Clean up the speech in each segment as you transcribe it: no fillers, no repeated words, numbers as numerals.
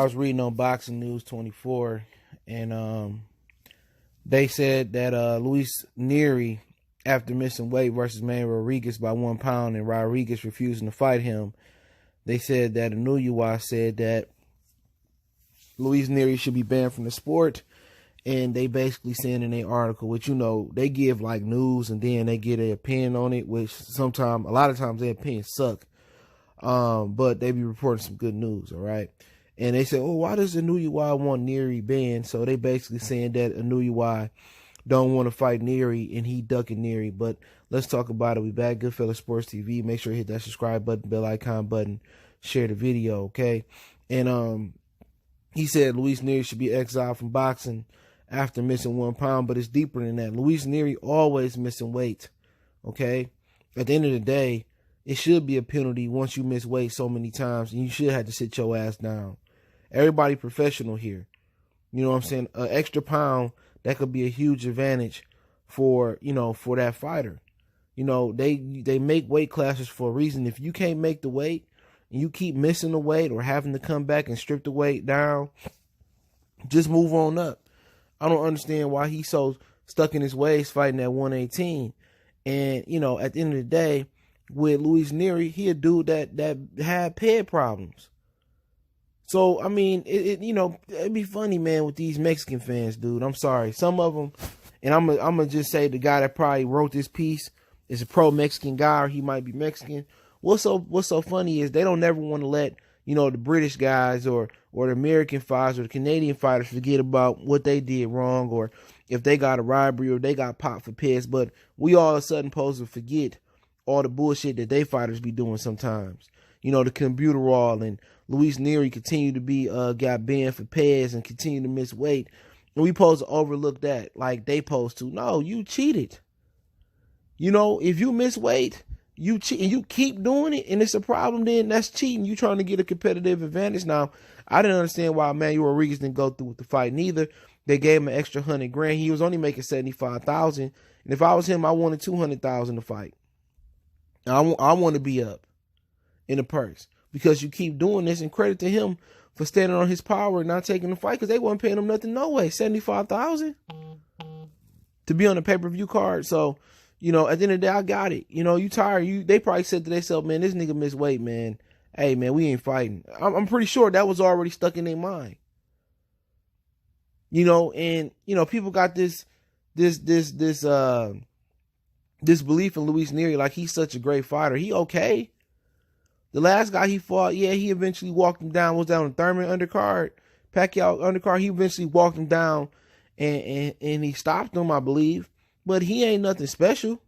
was reading on Boxing News 24, and they said that Luis Nery, after missing weight versus Manny Rodriguez by 1 pound and Rodriguez refusing to fight him, they said that Inoue said that Luis Nery should be banned from the sport. And they basically saying in their article, which, you know, they give like news and then they get an opinion on it, which a lot of times their opinions suck. But they be reporting some good news, all right? And they say, oh, why does Inoue want Nery banned? So they basically saying that Inoue don't want to fight Nery and he ducking Nery. But let's talk about it. We back, Goodfellas Sports TV. Make sure you hit that subscribe button, bell icon button, share the video, okay? And he said Luis Nery should be exiled from boxing after missing 1 pound, but it's deeper than that. Luis Nery always missing weight, okay? At the end of the day, it should be a penalty once you miss weight so many times, and you should have to sit your ass down. Everybody professional here. You know what I'm saying? An extra pound, that could be a huge advantage for, you know, for that fighter. You know, they make weight classes for a reason. If you can't make the weight and you keep missing the weight or having to come back and strip the weight down, just move on up. I don't understand why he's so stuck in his ways fighting at 118. And, you know, at the end of the day, with Luis Nery, he a dude that had head problems. So, I mean, you know, it'd be funny, man, with these Mexican fans, dude. I'm sorry. Some of them, and I'm gonna just say the guy that probably wrote this piece is a pro-Mexican guy, or he might be Mexican. What's so funny is they don't never want to let, you know, the British guys or the American fighters or the Canadian fighters forget about what they did wrong, or if they got a robbery or they got popped for piss. But we all of a sudden supposed to forget all the bullshit that they fighters be doing sometimes. You know, the computer wall and Luis Nery continue to be got banned for Pez and continue to miss weight. And we supposed to overlook that like they supposed to. No, you cheated. You know, if you miss weight, you cheat and you keep doing it and it's a problem, then that's cheating. You trying to get a competitive advantage. Now, I didn't understand why Manuel Rodriguez didn't go through with the fight neither. They gave him an extra $100,000. He was only making $75,000. And if I was him, I wanted $200,000 to fight. I want to be up in the purse because you keep doing this, and credit to him for standing on his power and not taking the fight because they wasn't paying him nothing. No way. $75,000 to be on the pay-per-view card. So, you know, at the end of the day, I got it. You know, you tired. They probably said to themselves, man, this nigga missed weight, man. Hey, man, we ain't fighting. I'm pretty sure that was already stuck in their mind. You know, and, you know, people got this belief in Luis Nery like he's such a great fighter. He okay. The last guy he fought, yeah, he eventually walked him down. Was down on Thurman undercard, Pacquiao undercard. He eventually walked him down and he stopped him, I believe. But he ain't nothing special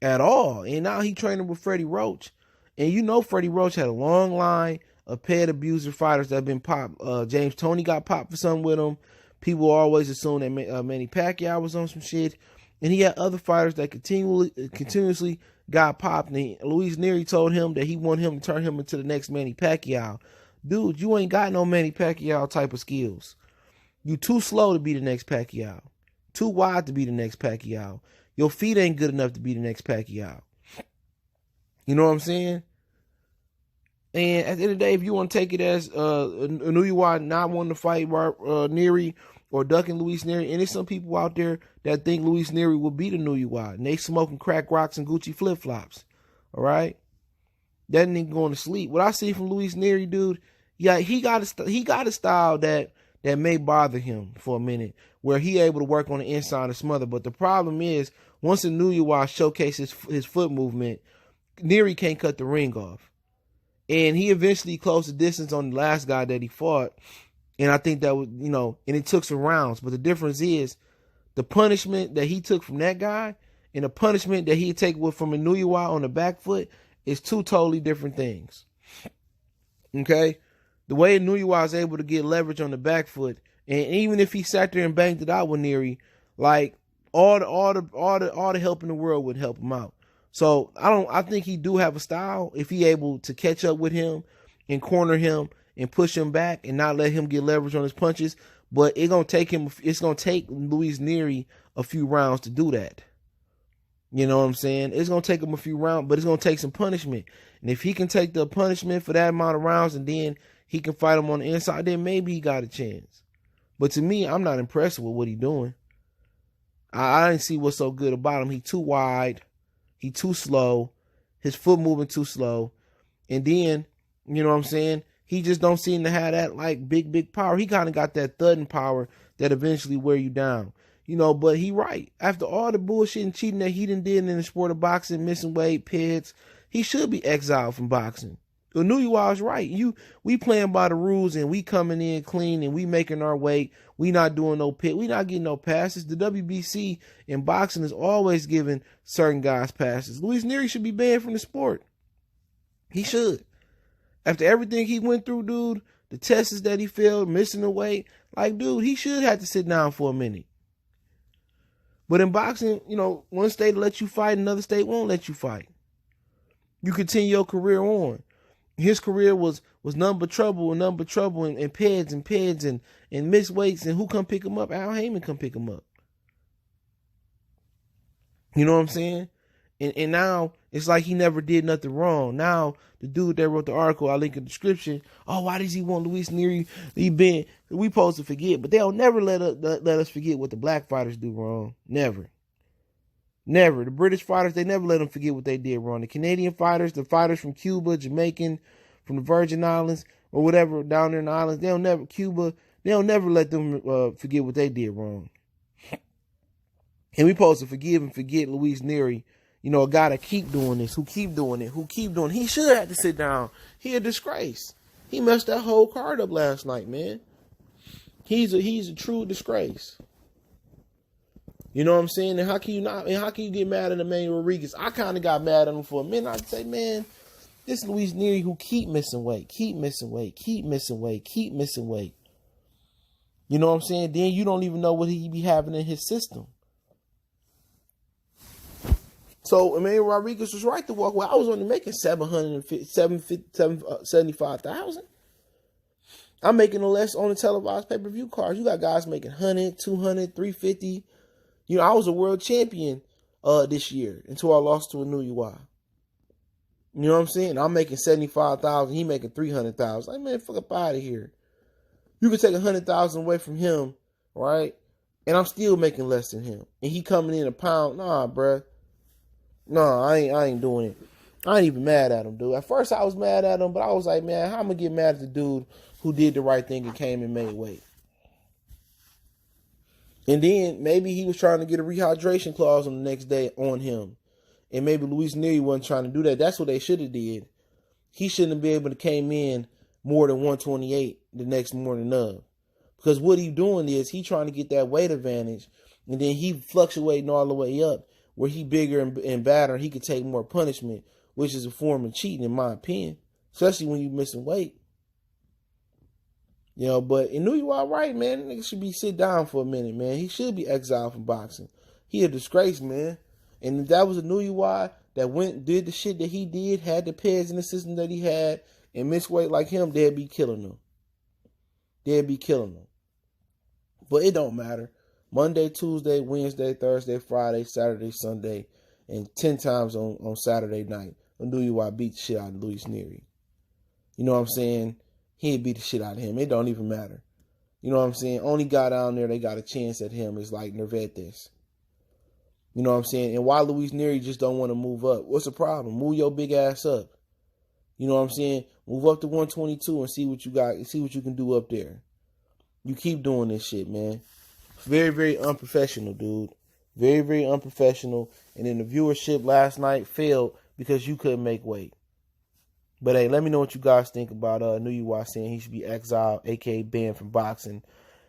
at all. And now he training with Freddie Roach. And you know Freddie Roach had a long line of pet abuser fighters that have been popped. James Toney got popped for something with him. People always assume that Manny Pacquiao was on some shit. And he had other fighters that continuously got popped. And Luis Nery told him that he wanted him to turn him into the next Manny Pacquiao. Dude, you ain't got no Manny Pacquiao type of skills. You too slow to be the next Pacquiao. Too wide to be the next Pacquiao. Your feet ain't good enough to be the next Pacquiao. You know what I'm saying? And at the end of the day, if you want to take it as Inoue not wanting to fight Nery or ducking Luis Nery, and there's some people out there that think Luis Nery will beat Inoue, and they smoking crack rocks and Gucci flip-flops. All right? That nigga going to sleep. What I see from Luis Nery, dude, yeah, he got a style that may bother him for a minute, where he able to work on the inside and smother. But the problem is, once Inoue showcases his foot movement, Nery can't cut the ring off. And he eventually closed the distance on the last guy that he fought. And I think that was, you know, and it took some rounds. But the difference is the punishment that he took from that guy and the punishment that he'd take from Inoue on the back foot is two totally different things. Okay? The way Inoue was able to get leverage on the back foot, and even if he sat there and banged it out with Nery, like all the help in the world would help him out. So I think he do have a style if he able to catch up with him and corner him and push him back and not let him get leverage on his punches. But it's gonna take Luis Nery a few rounds to do that. You know what I'm saying? It's gonna take him a few rounds, but it's gonna take some punishment. And if he can take the punishment for that amount of rounds and then he can fight him on the inside, then maybe he got a chance. But to me, I'm not impressed with what he's doing. I didn't see what's so good about him. He too wide. He too slow. His foot moving too slow. And then, you know what I'm saying? He just don't seem to have that like big power. He kind of got that thudding power that eventually wear you down. You know, but he right. After all the bullshit and cheating that he done did in the sport of boxing, missing weight, pits, he should be exiled from boxing. Inoue was right. We playing by the rules and we coming in clean and we making our weight. We not doing no pit. We not getting no passes. The WBC in boxing is always giving certain guys passes. Luis Nery should be banned from the sport. He should. After everything he went through, dude, the tests that he failed, missing the weight, like, dude, he should have to sit down for a minute. But in boxing, you know, one state will let you fight, another state won't let you fight. You continue your career on. His career was nothing but trouble and peds and missed weights, and who come pick him up? Al Heyman come pick him up. You know what I'm saying? And now it's like he never did nothing wrong. Now the dude that wrote the article, I'll link in the description. Oh, why does he want Luis Nery? We supposed to forget, but they'll never let us forget what the black fighters do wrong. Never. Never. The British fighters, they never let them forget what they did wrong. The Canadian fighters, the fighters from Cuba, Jamaican, from the Virgin Islands, or whatever, down there in the islands, they'll never let them forget what they did wrong. And we supposed to forgive and forget Luis Nery, you know, a guy that keep doing this, who keep doing it. He should have to sit down. He a disgrace. He messed that whole card up last night, man. He's a true disgrace. You know what I'm saying? And how can you get mad at Emmanuel Rodriguez? I kind of got mad at him for a minute. I'd say, man, this Luis Nery who keep missing weight. You know what I'm saying? Then you don't even know what he be having in his system. So Emmanuel Rodriguez was right to walk away. I was only making $75,000. I'm making less on the televised pay-per-view cards. You got guys making 100, 200, 350. You know, I was a world champion this year until I lost to Inoue. You know what I'm saying? I'm making $75,000. He making $300,000. Like, man, fuck up out of here. You could take $100,000 away from him, right? And I'm still making less than him. And he coming in a pound. Nah, bruh. No, I ain't doing it. I ain't even mad at him, dude. At first I was mad at him, but I was like, man, how am I gonna get mad at the dude who did the right thing and came and made weight? And then maybe he was trying to get a rehydration clause on the next day on him. And maybe Luis Nery wasn't trying to do that. That's what they should have did. He shouldn't have been able to came in more than 128 the next morning of. Because what he doing is he trying to get that weight advantage, and then he fluctuating all the way up where he bigger and badder, he could take more punishment, which is a form of cheating in my opinion, especially when you missing weight. You know, but Inoue all right, man. Nigga should be sit down for a minute, man. He should be exiled from boxing. He a disgrace, man. And if that was Inoue that did the shit that he did, had the pads in the system that he had, and missed weight like him, they'd be killing him. But it don't matter. Monday, Tuesday, Wednesday, Thursday, Friday, Saturday, Sunday, and 10 times on Saturday night, Inoue beat the shit out of Luis Nery. You know what I'm saying? He'd beat the shit out of him. It don't even matter. You know what I'm saying? Only guy down there they got a chance at him is like Nervetes. You know what I'm saying? And why Luis Nery just don't want to move up? What's the problem? Move your big ass up. You know what I'm saying? Move up to 122 and see what you got. See what you can do up there. You keep doing this shit, man. Very, very unprofessional, dude. Very, very unprofessional. And then the viewership last night failed because you couldn't make weight. But hey, let me know what you guys think about Inoue saying he should be exiled, aka banned from boxing.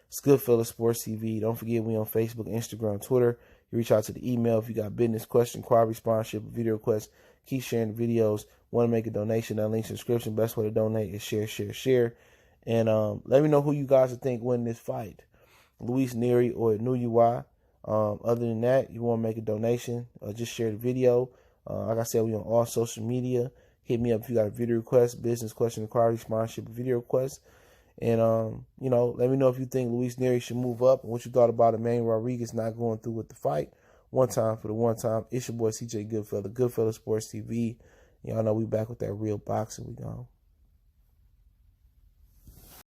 It's Goodfellas Sports TV. Don't forget we on Facebook, Instagram, Twitter. You reach out to the email if you got business, question, query, sponsorship, video requests. Keep sharing the videos. Want to make a donation? That link's in the description. Best way to donate is share. And let me know who you guys think win this fight, Luis Nery or Inoue. Other than that, you want to make a donation, just share the video. Like I said, we on all social media. Hit me up if you got a video request, business question, inquiry, sponsorship, video request. And, let me know if you think Luis Nery should move up and what you thought about Emmanuel Rodriguez not going through with the fight. One time for the one time. It's your boy CJ Goodfellas, Goodfellas Sports TV. Y'all know we back with that real boxing. We gone.